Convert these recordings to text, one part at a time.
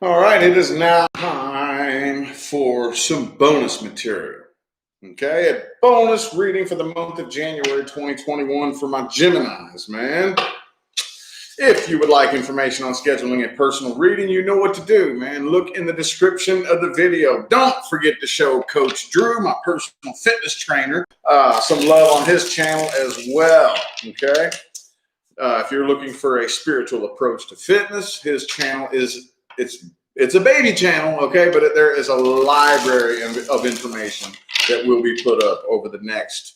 All right, it is now time for some bonus material. Okay, a bonus reading for the month of January 2021 for my Geminis, man. If you would like information on scheduling a personal reading, you know what to do, man. Look in the description of the video. Don't forget to show Coach Drew, my personal fitness trainer, some love on his channel as well, okay? If you're looking for a spiritual approach to fitness, his channel it's a baby channel, okay? But there is a library of information that will be put up over the next,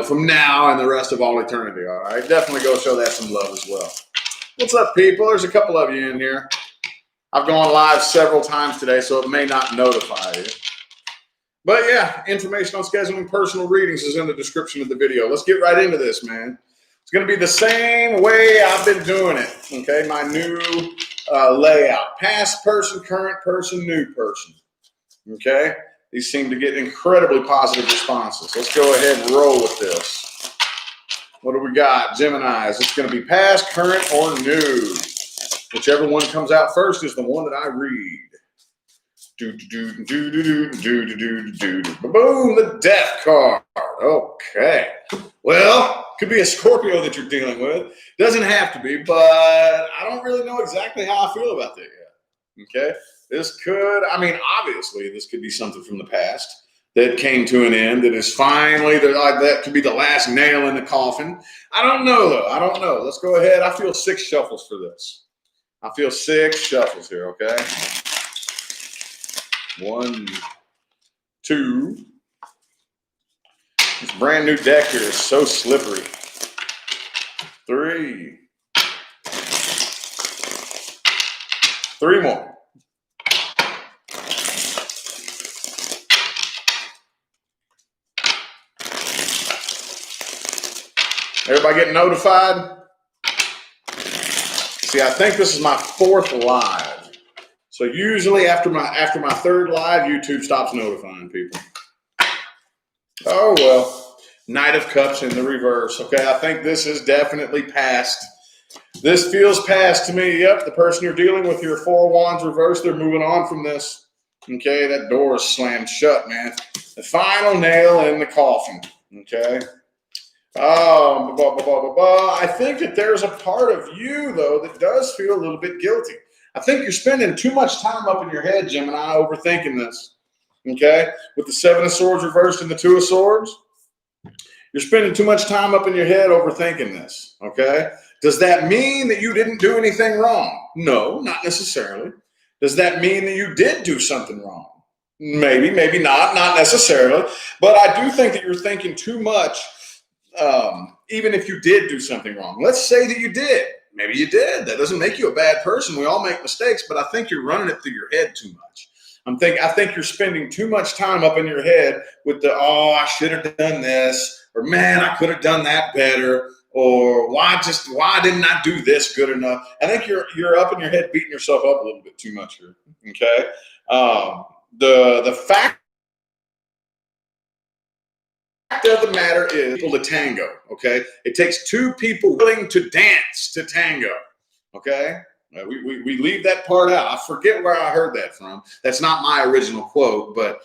from now and the rest of all eternity, all right? Definitely go show that some love as well. What's up, people? There's a couple of you in here. I've gone live several times today, so it may not notify you. But yeah, information on scheduling personal readings is in the description of the video. Let's get right into this, man. It's going to be the same way I've been doing it, okay? My new layout. Past person, current person, new person, okay? These seem to get incredibly positive responses. Let's go ahead and roll with this. What do we got? Geminis. It's going to be past, current, or new. Whichever one comes out first is the one that I read. Boom, the death card. Okay. Well, could be a Scorpio that you're dealing with. Doesn't have to be, but I don't really know exactly how I feel about that yet. Okay. This could, obviously, this could be something from the past that came to an end, that is finally, that could be the last nail in the coffin. I don't know, though. I don't know. Let's go ahead. I feel 6 shuffles for this. I feel 6 shuffles here, okay? 1, 2. This brand new deck here is so slippery. 3. 3 more. Everybody getting notified? See, I think this is my 4th live. So usually after my 3rd live, YouTube stops notifying people. Oh, well. Knight of Cups in the reverse. Okay, I think this is definitely past. This feels past to me. Yep, the person you're dealing with, your 4 wands reversed, they're moving on from this. Okay, that door is slammed shut, man. The final nail in the coffin. Okay. I think that there's a part of you, though, that does feel a little bit guilty. I think you're spending too much time up in your head, Gemini, overthinking this. Okay? With the 7 of Swords reversed and the 2 of Swords, you're spending too much time up in your head overthinking this. Okay? Does that mean that you didn't do anything wrong? No, not necessarily. Does that mean that you did do something wrong? Maybe, maybe not necessarily. But I do think that you're thinking too much. Even if you did do something wrong, let's say that you did. Maybe you did. That doesn't make you a bad person. We all make mistakes, but I think you're running it through your head too much. I think you're spending too much time up in your head with the, oh, I should have done this, or man, I could have done that better, or why didn't I do this good enough? I think you're up in your head beating yourself up a little bit too much here. Okay. The fact of the matter is people to tango, okay? It takes 2 people willing to dance to tango, okay? We leave that part out. I forget where I heard that from. That's not my original quote, but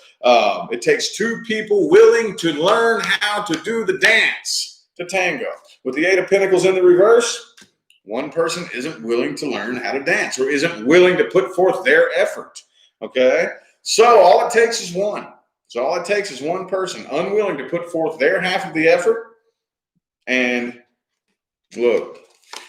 it takes 2 people willing to learn how to do the dance to tango. With the 8 of Pentacles in the reverse, one person isn't willing to learn how to dance or isn't willing to put forth their effort, okay? So all it takes is one. So all it takes is one person unwilling to put forth their half of the effort. And look,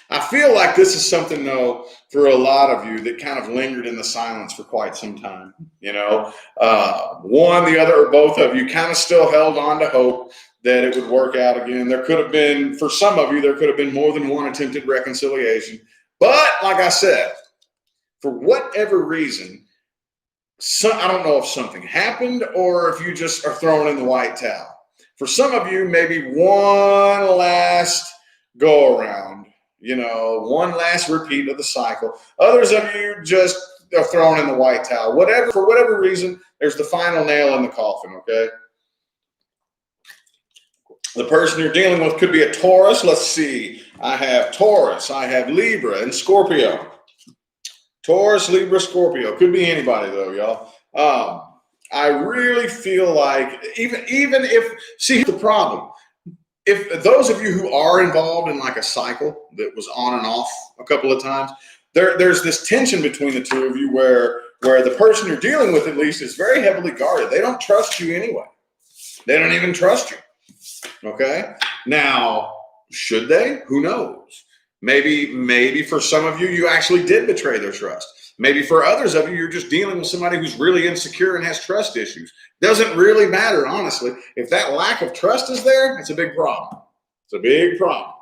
I feel like this is something, though, for a lot of you that kind of lingered in the silence for quite some time. One, the other, or both of you kind of still held on to hope that it would work out again. There could have been, for some of you, there could have been more than one attempted reconciliation. But like I said, for whatever reason, I don't know if something happened or if you just are thrown in the white towel. For some of you, maybe one last go around, one last repeat of the cycle. Others of you just are thrown in the white towel. For whatever reason, there's the final nail in the coffin, okay? The person you're dealing with could be a Taurus. Let's see. I have Taurus, I have Libra, and Scorpio. Taurus, Libra, Scorpio. Could be anybody though, y'all. I really feel like even if, see the problem, if those of you who are involved in like a cycle that was on and off a couple of times, there's this tension between the two of you where the person you're dealing with at least is very heavily guarded. They don't trust you anyway. They don't even trust you. Okay. Now, should they? Who knows? Maybe for some of you, you actually did betray their trust. Maybe for others of you, you're just dealing with somebody who's really insecure and has trust issues. Doesn't really matter, honestly. If that lack of trust is there, it's a big problem. It's a big problem.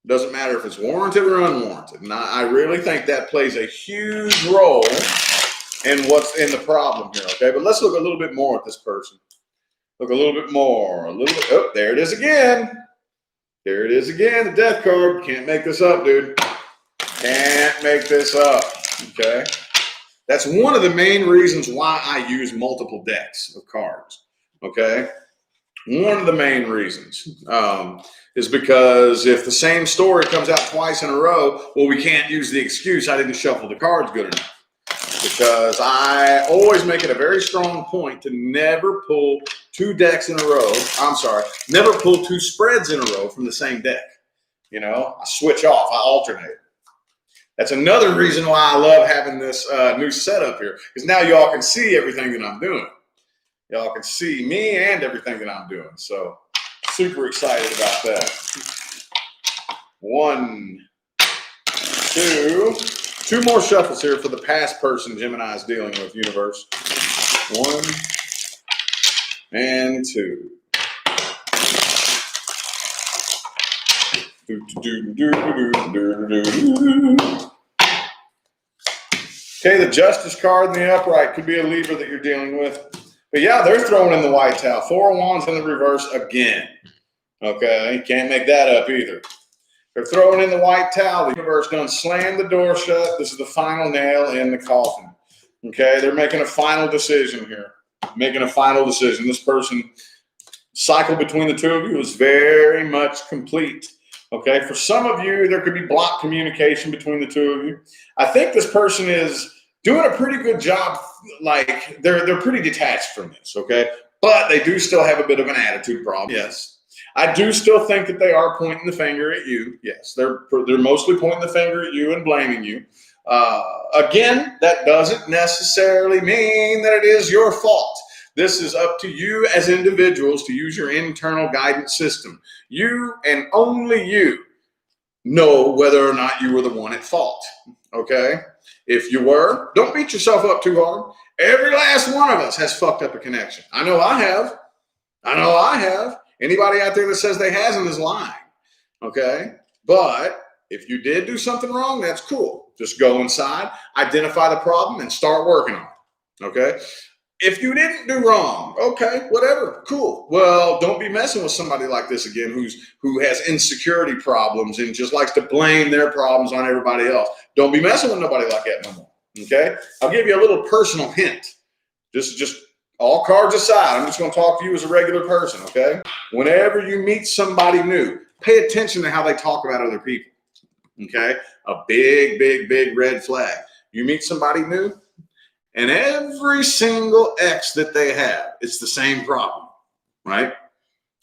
Doesn't matter if it's warranted or unwarranted. And I really think that plays a huge role in what's in the problem here, okay? But let's look a little bit more at this person. Look a little bit more. Oh, there it is again. There it is again, the death card. Can't make this up, dude. Can't make this up, okay? That's one of the main reasons why I use multiple decks of cards, okay? One of the main reasons is because if the same story comes out twice in a row, well, we can't use the excuse I didn't shuffle the cards good enough. Because I always make it a very strong point to never pull two decks in a row. I'm sorry, never pull two spreads in a row from the same deck. You know, I switch off, I alternate. That's another reason why I love having this new setup here, because now y'all can see everything that I'm doing. Y'all can see me and everything that I'm doing. So super excited about that. 1, 2. 2 more shuffles here for the past person Gemini is dealing with, universe. 1 and 2. Okay, the Justice card in the upright could be a Libra that you're dealing with. But yeah, they're throwing in the white towel. 4 of Wands in the reverse again. Okay, can't make that up either. They're throwing in the white towel. The universe done slammed the door shut. This is the final nail in the coffin. Okay, they're making a final decision here. Making a final decision. This person, cycle between the two of you is very much complete. Okay, for some of you, there could be blocked communication between the two of you. I think this person is doing a pretty good job. Like they're pretty detached from this. Okay, but they do still have a bit of an attitude problem. Yes. I do still think that they are pointing the finger at you. Yes, they're mostly pointing the finger at you and blaming you. Again, that doesn't necessarily mean that it is your fault. This is up to you as individuals to use your internal guidance system. You and only you know whether or not you were the one at fault. Okay? If you were, don't beat yourself up too hard. Every last one of us has fucked up a connection. I know I have. Anybody out there that says they hasn't is lying, okay? But if you did do something wrong, that's cool. Just go inside, identify the problem, and start working on it, okay? If you didn't do wrong, okay, whatever, cool. Well, don't be messing with somebody like this again who has insecurity problems and just likes to blame their problems on everybody else. Don't be messing with nobody like that no more, okay? I'll give you a little personal hint. Just all cards aside, I'm just going to talk to you as a regular person, okay? Whenever you meet somebody new, pay attention to how they talk about other people, okay? A big, big, big red flag. You meet somebody new, and every single ex that they have, it's the same problem, right?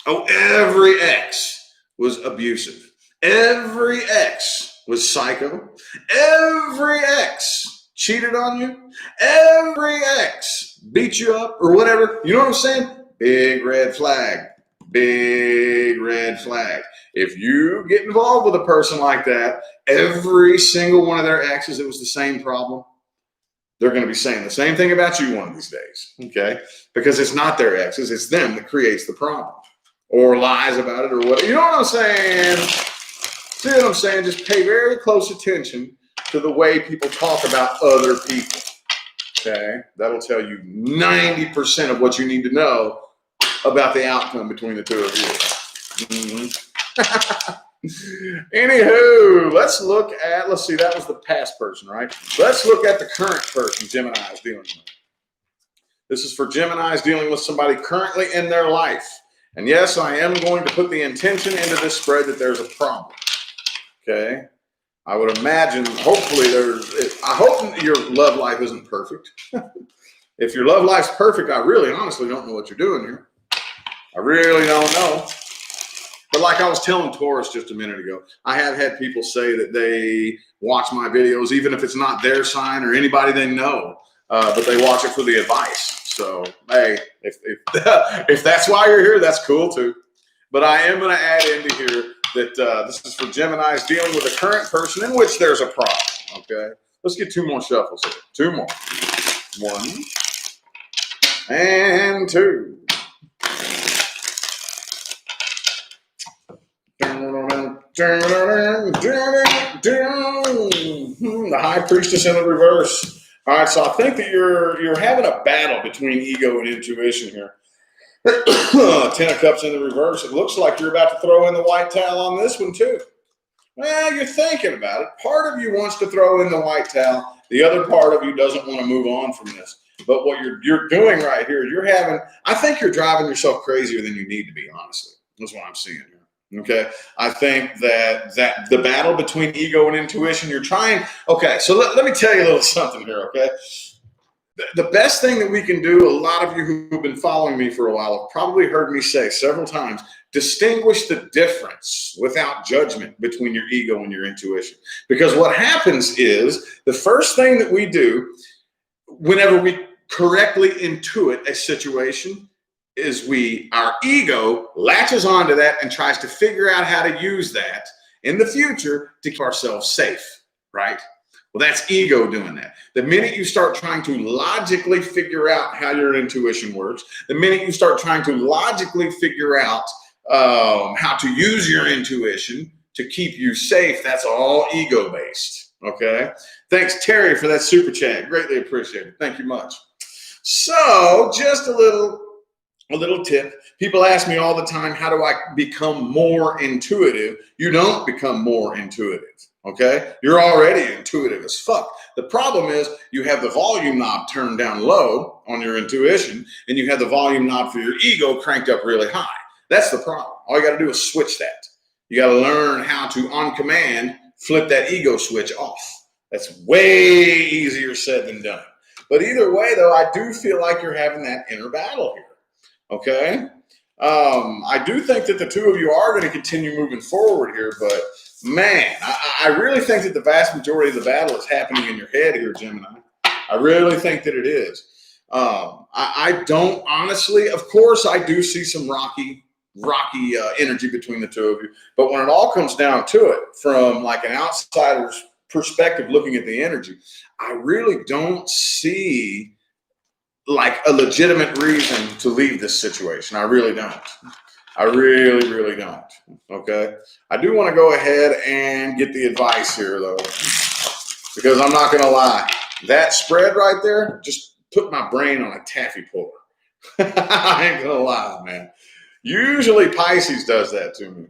Oh, every ex was abusive. Every ex was psycho. Every ex cheated on you. Every ex beat you up or whatever. You know what I'm saying? Big red flag. Big red flag. If you get involved with a person like that, every single one of their exes, it was the same problem. They're going to be saying the same thing about you one of these days, okay? Because it's not their exes, it's them that creates the problem or lies about it or what. You know what I'm saying? See what I'm saying? Just pay very close attention to the way people talk about other people, okay? That'll tell you 90% of what you need to know about the outcome between the two of you. Anywho, let's see, that was the past person, right? Let's look at the current person Gemini is dealing with. This is for Geminis dealing with somebody currently in their life. And yes, I am going to put the intention into this spread that there's a problem, okay? I would imagine, hopefully I hope your love life isn't perfect. If your love life's perfect, I really honestly don't know what you're doing here. I really don't know. But like I was telling Taurus just a minute ago, I have had people say that they watch my videos, even if it's not their sign or anybody they know, but they watch it for the advice. So, hey, if if that's why you're here, that's cool too. But I am going to add into here that this is for Geminis dealing with a current person in which there's a problem. Okay, let's get 2 more shuffles here. 2 more. 1 and 2. The High Priestess in the reverse. All right, so I think that you're having a battle between ego and intuition here. 10 of Cups in the reverse. It looks like you're about to throw in the white towel on this one too. Well, you're thinking about it. Part of you wants to throw in the white towel. The other part of you doesn't want to move on from this. But what you're doing right here, I think you're driving yourself crazier than you need to be, honestly. That's what I'm seeing here. Okay, I think that the battle between ego and intuition, you're trying. Okay, so let me tell you a little something here. Okay, the best thing that we can do, a lot of you who've been following me for a while have probably heard me say several times, distinguish the difference without judgment between your ego and your intuition. Because what happens is the first thing that we do whenever we correctly intuit a situation is our ego latches onto that and tries to figure out how to use that in the future to keep ourselves safe, right? Well, that's ego doing that. The minute you start trying to logically figure out how your intuition works, the minute you start trying to logically figure out how to use your intuition to keep you safe, that's all ego-based, okay? Thanks, Terry, for that super chat. Greatly appreciated. Thank you much. So, just a little tip. People ask me all the time, how do I become more intuitive? You don't become more intuitive, okay? You're already intuitive as fuck. The problem is you have the volume knob turned down low on your intuition, and you have the volume knob for your ego cranked up really high. That's the problem. All you got to do is switch that. You got to learn how to, on command, flip that ego switch off. That's way easier said than done. But either way, though, I do feel like you're having that inner battle here. Okay, I do think that the two of you are going to continue moving forward here, but man, I really think that the vast majority of the battle is happening in your head here, Gemini. I really think that it is. I don't honestly, of course, I do see some rocky energy between the two of you, but when it all comes down to it, from like an outsider's perspective looking at the energy, I really don't see like a legitimate reason to leave this situation. I really don't. I really, really don't. Okay. I do want to go ahead and get the advice here though, because I'm not going to lie. That spread right there just put my brain on a taffy puller. I ain't going to lie, man. Usually Pisces does that to me,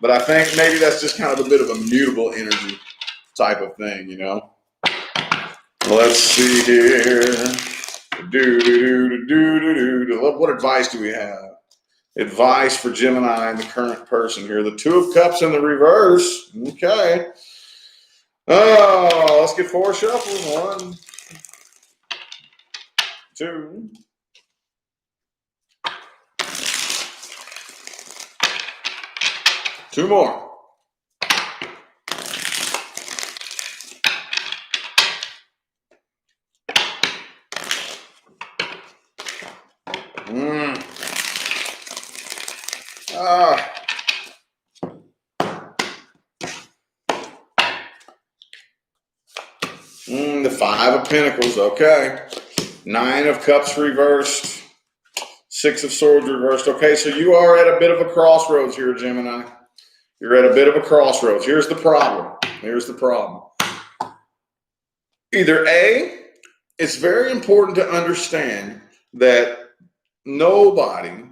but I think maybe that's just kind of a bit of a mutable energy type of thing, you know? Let's see here. What advice do we have? Advice for Gemini and the current person here. The 2 of Cups in the reverse. Okay. Oh, let's get 4 shuffles. 1, 2. 2 more. The 5 of Pentacles, okay. 9 of Cups reversed. 6 of Swords reversed. Okay, so you are at a bit of a crossroads here, Gemini. You're at a bit of a crossroads. Here's the problem. Here's the problem. Either A, it's very important to understand that nobody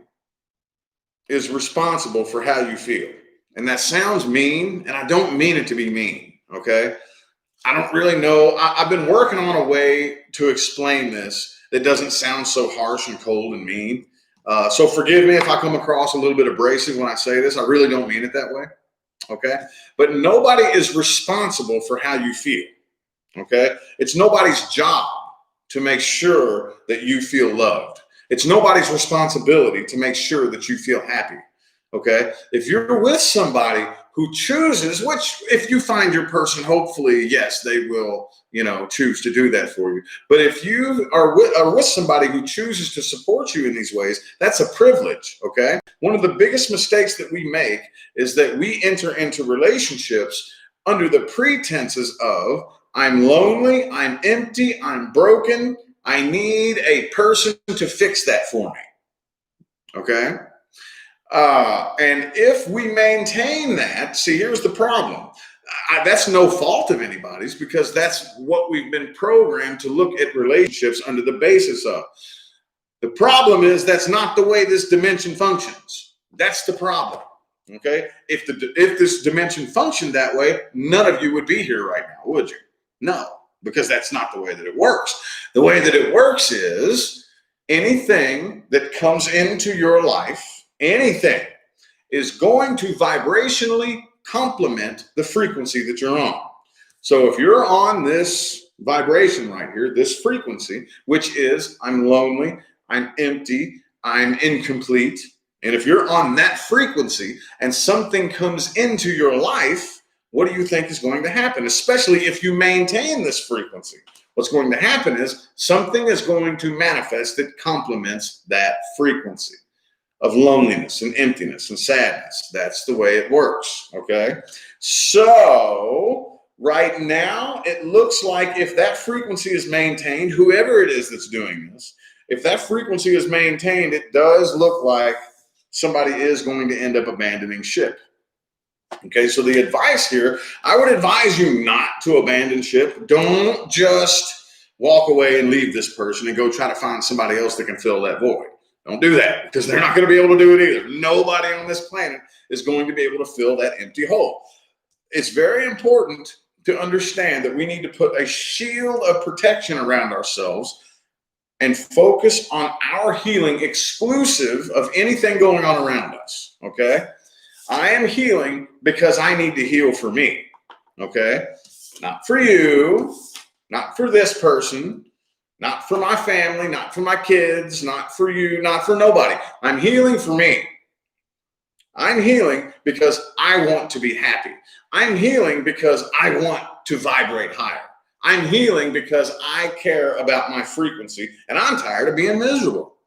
is responsible for how you feel. And that sounds mean, and I don't mean it to be mean, okay? I don't really know. I've been working on a way to explain this that doesn't sound so harsh and cold and mean. So forgive me if I come across a little bit abrasive when I say this. I really don't mean it that way. Okay. But nobody is responsible for how you feel. Okay. It's nobody's job to make sure that you feel loved. It's nobody's responsibility to make sure that you feel happy. Okay. If you're with somebody who chooses, which if you find your person, hopefully, yes, they will, choose to do that for you. But if you are with somebody who chooses to support you in these ways, that's a privilege. Okay. One of the biggest mistakes that we make is that we enter into relationships under the pretenses of, I'm lonely, I'm empty, I'm broken, I need a person to fix that for me. Okay. And if we maintain that, see, here's the problem. That's no fault of anybody's, because that's what we've been programmed to look at relationships under the basis of. The problem is that's not the way this dimension functions. That's the problem. Okay. If this dimension functioned that way, none of you would be here right now, would you? No, because that's not the way that it works. The way that it works is anything that comes into your life, anything, is going to vibrationally complement the frequency that you're on. So if you're on this vibration right here, this frequency, which is I'm lonely, I'm empty, I'm incomplete, and if you're on that frequency and something comes into your life, what do you think is going to happen? Especially if you maintain this frequency. What's going to happen is something is going to manifest that complements that frequency of loneliness and emptiness and sadness. That's the way it works, okay? So right now, it looks like if that frequency is maintained, whoever it is that's doing this, if that frequency is maintained, it does look like somebody is going to end up abandoning ship. Okay, so the advice here, I would advise you not to abandon ship. Don't just walk away and leave this person and go try to find somebody else that can fill that void. Don't do that, because they're not going to be able to do it either. Nobody on this planet is going to be able to fill that empty hole. It's very important to understand that we need to put a shield of protection around ourselves and focus on our healing exclusive of anything going on around us, okay? I am healing because I need to heal for me, okay? Not for you, not for this person, not for my family, not for my kids, not for you, not for nobody. I'm healing for me. I'm healing because I want to be happy. I'm healing because I want to vibrate higher. I'm healing because I care about my frequency and I'm tired of being miserable.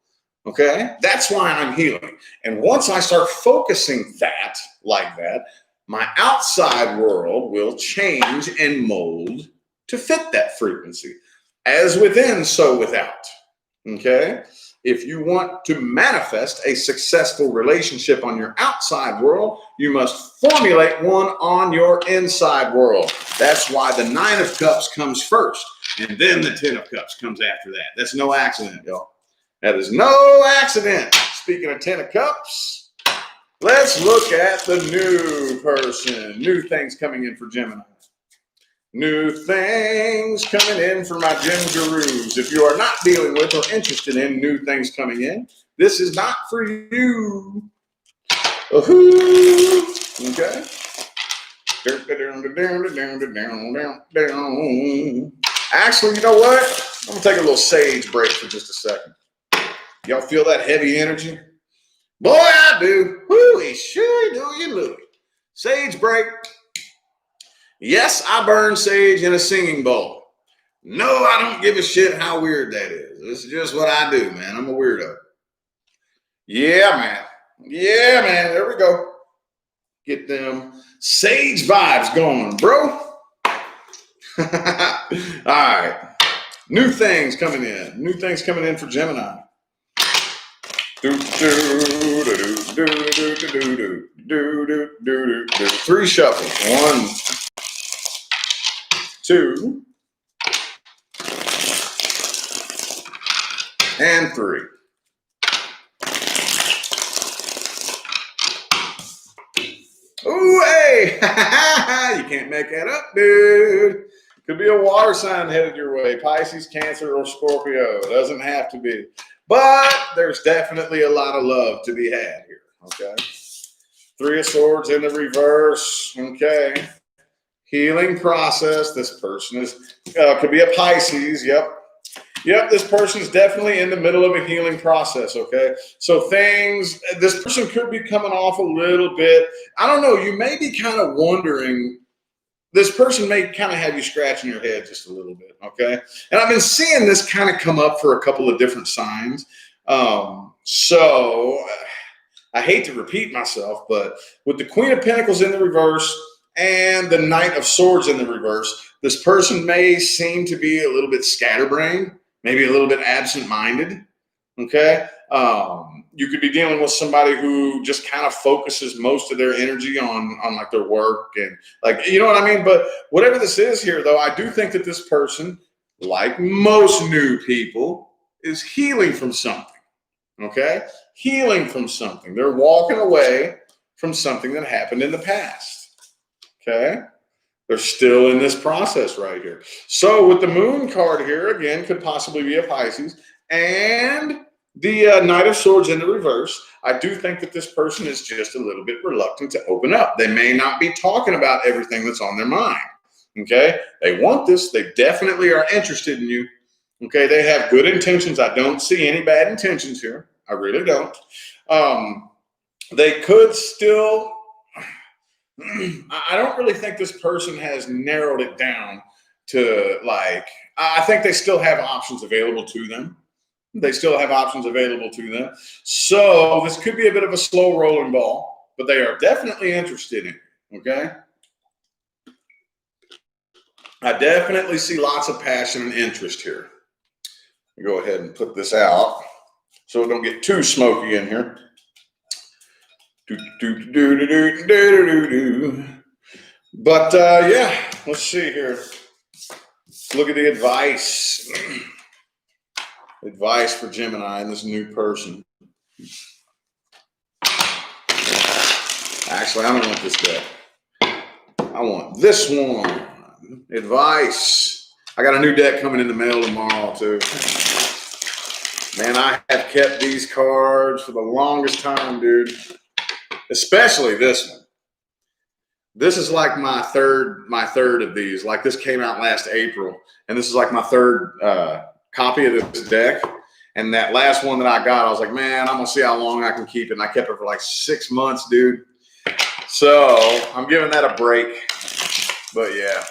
Okay? That's why I'm healing. And once I start focusing that like that, my outside world will change and mold to fit that frequency. As within, so without. Okay? If you want to manifest a successful relationship on your outside world, you must formulate one on your inside world. That's why the 9 of Cups comes first, and then the 10 of Cups comes after that. That's no accident, y'all. That is no accident. Speaking of 10 of Cups, let's look at the new person. New things coming in for Gemini. New things coming in for my Gem-Garoos. If you are not dealing with or interested in new things coming in, this is not for you. Okay. Actually, you know what? I'm going to take a little sage break for just a second. Y'all feel that heavy energy? Boy, I do. Whoo, sure do you, Louie. Sage break. Yes, I burn sage in a singing bowl. No, I don't give a shit how weird that is. This is just what I do, man. I'm a weirdo. Yeah, man. Yeah, man. There we go. Get them sage vibes going, bro. All right. New things coming in. New things coming in for Gemini. Three shuffles. 1, 2, and 3. Ooh, hey! You can't make that up, dude. Could be a water sign headed your way. Pisces, Cancer, or Scorpio. It doesn't have to be. But there's definitely a lot of love to be had here, okay? Three of Swords in the reverse. Okay. Healing process. This person is could be a Pisces. Yep. Yep, this person's definitely in the middle of a healing process, okay? So this person could be coming off a little bit. I don't know, you may be kind of wondering, this person may kind of have you scratching your head just a little bit, okay? And I've been seeing this kind of come up for a couple of different signs. So I hate to repeat myself, but with the Queen of Pentacles in the reverse and the Knight of Swords in the reverse, this person may seem to be a little bit scatterbrained, maybe a little bit absent-minded, okay? You could be dealing with somebody who just kind of focuses most of their energy on like their work and like, you know what I mean? But whatever this is here, though, I do think that this person, like most new people, is healing from something, okay? Healing from something. They're walking away from something that happened in the past, okay? They're still in this process right here. So with the Moon card here, again, could possibly be a Pisces. And the Knight of Swords in the reverse, I do think that this person is just a little bit reluctant to open up. They may not be talking about everything that's on their mind, okay? They want this. They definitely are interested in you, okay? They have good intentions. I don't see any bad intentions here. I really don't. They could still... I don't really think this person has narrowed it down to like, I think they still have options available to them. They still have options available to them. So this could be a bit of a slow rolling ball, but they are definitely interested in it, okay? I definitely see lots of passion and interest here. Go ahead and put this out so it don't get too smoky in here. But yeah, let's see here. Look at the advice. Advice for Gemini and this new person. Actually, I don't want this deck. I want this one. Advice. I got a new deck coming in the mail tomorrow too. Man, I have kept these cards for the longest time, dude. Especially this one. This is like my third of these. Like this came out last April, and this is like my third copy of this deck. And that last one that I got, I was like, man, I'm gonna see how long I can keep it. And I kept it for like 6 months, dude. So I'm giving that a break. But yeah.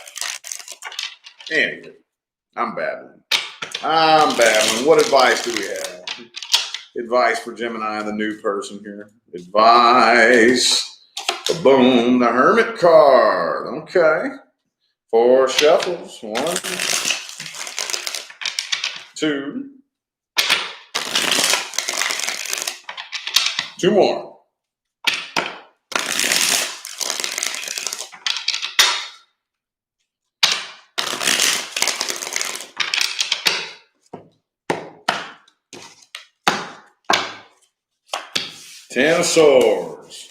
Anyway, I'm babbling. What advice do we have? Advice for Gemini and the new person here. Advice. Boom, the Hermit card. Okay. 4 shuffles. 1, 2. 2 more. Ten of Swords,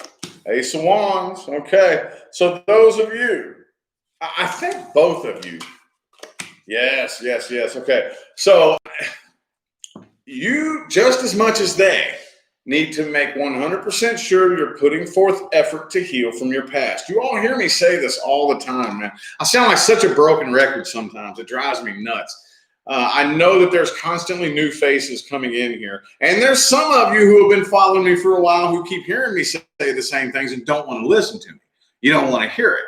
Ace of Wands. Okay, so those of you, I think both of you. Yes. Okay, so you, just as much as they, need to make 100% sure you're putting forth effort to heal from your past. You all hear me say this all the time, man. I sound like such a broken record sometimes. It drives me nuts. I know that there's constantly new faces coming in here. And there's some of you who have been following me for a while who keep hearing me say the same things and don't want to listen to me. You don't want to hear it.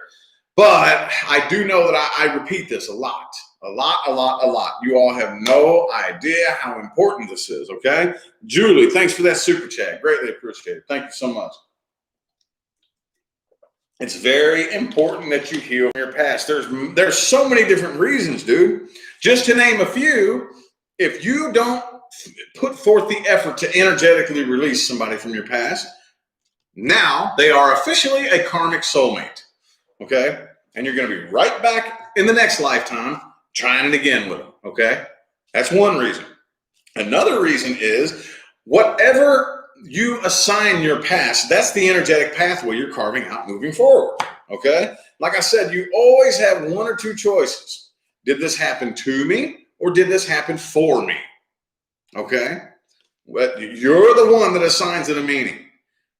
But I do know that I repeat this a lot. A lot. You all have no idea how important this is, okay? Julie, thanks for that super chat. Greatly appreciate it. Thank you so much. It's very important that you heal your past. There's so many different reasons, dude. Just to name a few, if you don't put forth the effort to energetically release somebody from your past, now they are officially a karmic soulmate, okay? And you're going to be right back in the next lifetime trying it again with them, okay? That's one reason. Another reason is whatever you assign your past, that's the energetic pathway you're carving out moving forward, okay? Like I said, you always have one or two choices. Did this happen to me or did this happen for me, okay? But you're the one that assigns it a meaning.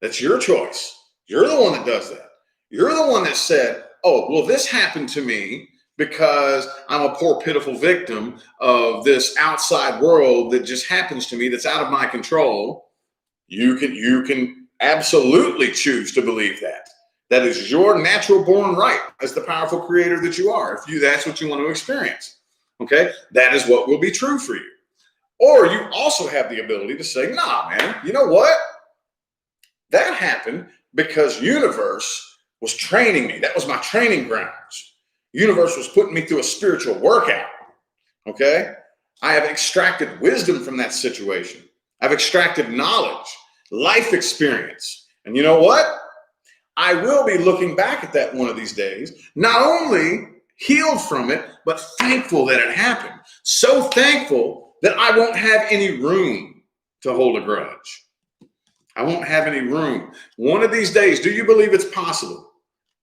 That's your choice. You're the one that does that. You're the one that said, oh, well, this happened to me because I'm a poor, pitiful victim of this outside world that just happens to me that's out of my control. You can absolutely choose to believe that. That is your natural born right as the powerful creator that you are. If that's what you want to experience, okay, that is what will be true for you. Or you also have the ability to say, nah, man, you know what? That happened because universe was training me. That was my training grounds. Universe was putting me through a spiritual workout. Okay? I have extracted wisdom from that situation. I've extracted knowledge, life experience. And you know what? I will be looking back at that one of these days, not only healed from it, but thankful that it happened. So thankful that I won't have any room to hold a grudge. I won't have any room. One of these days, do you believe it's possible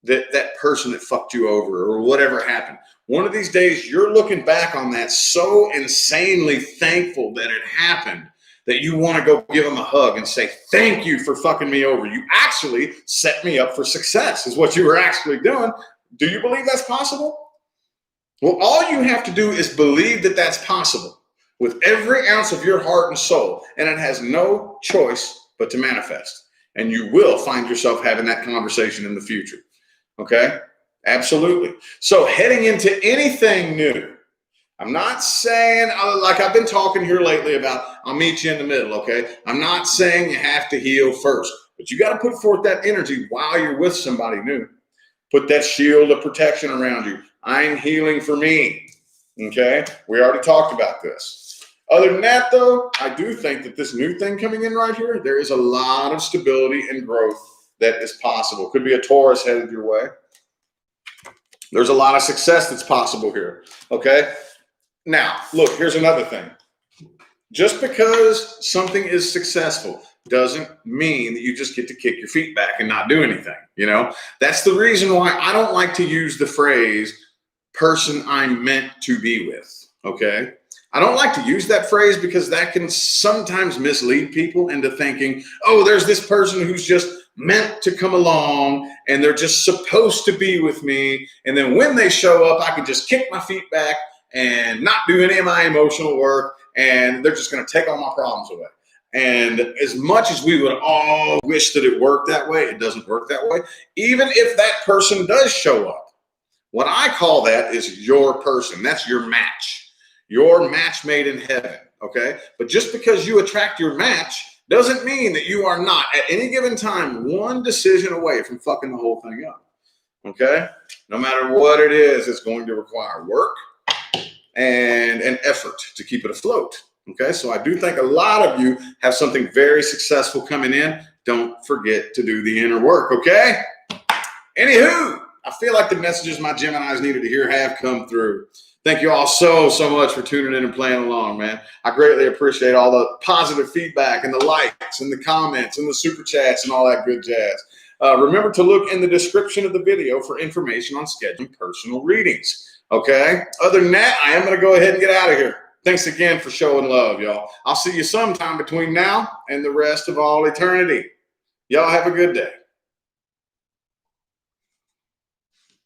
that that person that fucked you over or whatever happened, one of these days you're looking back on that so insanely thankful that it happened that you want to go give them a hug and say, thank you for fucking me over. You actually set me up for success is what you were actually doing. Do you believe that's possible? Well, all you have to do is believe that that's possible with every ounce of your heart and soul, and it has no choice but to manifest. And you will find yourself having that conversation in the future. Okay? Absolutely. So heading into anything new, I'm not saying, like I've been talking here lately about, I'll meet you in the middle, okay? I'm not saying you have to heal first, but you got to put forth that energy while you're with somebody new. Put that shield of protection around you. I'm healing for me, okay? We already talked about this. Other than that, though, I do think that this new thing coming in right here, there is a lot of stability and growth that is possible. Could be a Taurus headed your way. There's a lot of success that's possible here, okay? Now, look, here's another thing. Just because something is successful doesn't mean that you just get to kick your feet back and not do anything, you know? That's the reason why I don't like to use the phrase, person I'm meant to be with, okay? I don't like to use that phrase because that can sometimes mislead people into thinking, oh, there's this person who's just meant to come along and they're just supposed to be with me. And then when they show up, I can just kick my feet back and not do any of my emotional work, and they're just going to take all my problems away. And as much as we would all wish that it worked that way, it doesn't work that way. Even if that person does show up, what I call that is your person. That's your match. Your match made in heaven, okay? But just because you attract your match doesn't mean that you are not, at any given time, one decision away from fucking the whole thing up, okay? No matter what it is, it's going to require work and an effort to keep it afloat. Okay, so I do think a lot of you have something very successful coming in. Don't forget to do the inner work, okay? Anywho, I feel like the messages my Geminis needed to hear have come through. Thank you all so much for tuning in and playing along, man. I greatly appreciate all the positive feedback and the likes and the comments and the super chats and all that good jazz. Remember to look in the description of the video for information on scheduling personal readings. Okay. Other than that, I am going to go ahead and get out of here. Thanks again for showing love, y'all. I'll see you sometime between now and the rest of all eternity. Y'all have a good day.